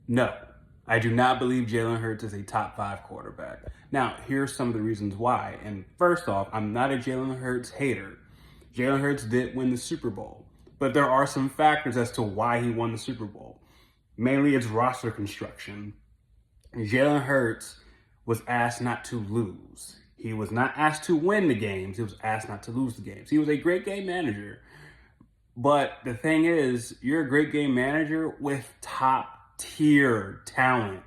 No, I do not believe Jalen Hurts is a top 5 quarterback. Now, here's some of the reasons why. And first off, I'm not a Jalen Hurts hater. Jalen Hurts did win the Super Bowl, but there are some factors as to why he won the Super Bowl. Mainly it's roster construction. Jalen Hurts was asked not to lose. He was not asked to win the games. He was asked not to lose the games. He was a great game manager. But the thing is, you're a great game manager with top tier talent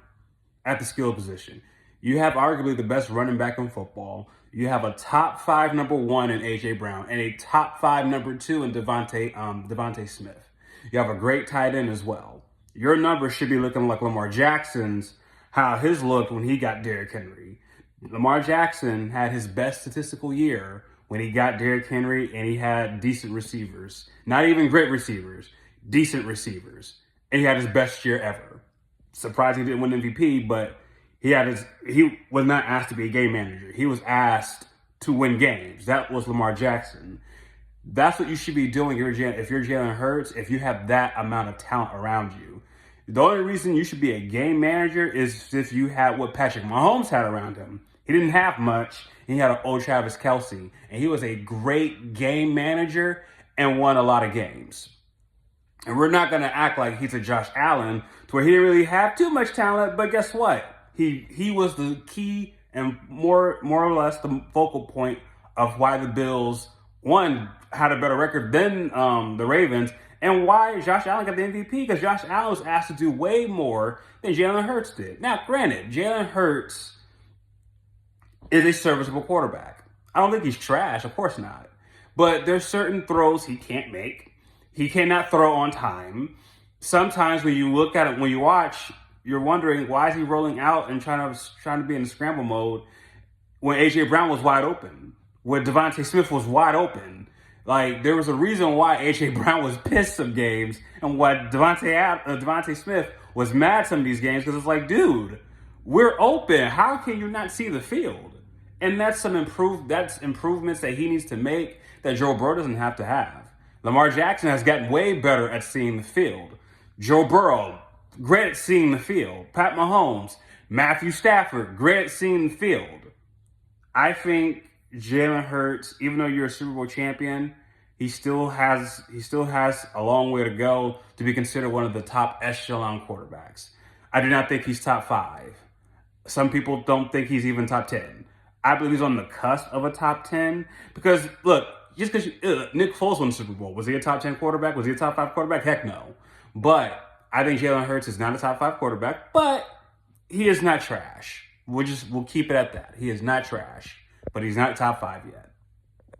at the skill position. You have arguably the best running back in football. You have a top 5 number 1 in A.J. Brown and a top 5 number 2 in Devontae Smith. You have a great tight end as well. Your numbers should be looking like Lamar Jackson's, how his looked when he got Derrick Henry. Lamar Jackson had his best statistical year when he got Derrick Henry and he had decent receivers. Not even great receivers, decent receivers. And he had his best year ever. Surprised he didn't win MVP, but he was not asked to be a game manager. He was asked to win games. That was Lamar Jackson. That's what you should be doing if you're Jalen Hurts, if you have that amount of talent around you. The only reason you should be a game manager is if you had what Patrick Mahomes had around him. He didn't have much. He had an old Travis Kelce, and he was a great game manager and won a lot of games. And we're not going to act like he's a Josh Allen to where he didn't really have too much talent, but guess what? He was the key and more or less the focal point of why the Bills, one, had a better record than the Ravens, and why Josh Allen got the MVP, because Josh Allen was asked to do way more than Jalen Hurts did. Now, granted, Jalen Hurts is a serviceable quarterback. I don't think he's trash, of course not. But there's certain throws he can't make. He cannot throw on time. Sometimes when you look at it, when you watch, you're wondering, why is he rolling out and trying to be in scramble mode when A.J. Brown was wide open, when Devontae Smith was wide open? Like, there was a reason why A.J. Brown was pissed some games and why Devontae Smith was mad some of these games, because it's like, dude, we're open. How can you not see the field? And that's improvements that he needs to make that Joe Burrow doesn't have to have. Lamar Jackson has gotten way better at seeing the field. Joe Burrow, great at seeing the field. Pat Mahomes, Matthew Stafford, great at seeing the field. I think Jalen Hurts, even though you're a Super Bowl champion, he still has a long way to go to be considered one of the top echelon quarterbacks. I do not think he's top 5. Some people don't think he's even top 10. I believe he's on the cusp of a top 10 because, look, just because Nick Foles won the Super Bowl, was he a top 10 quarterback? Was he a top 5 quarterback? Heck no. But I think Jalen Hurts is not a top 5 quarterback, but he is not trash. We'll keep it at that. He is not trash, but he's not top 5 yet.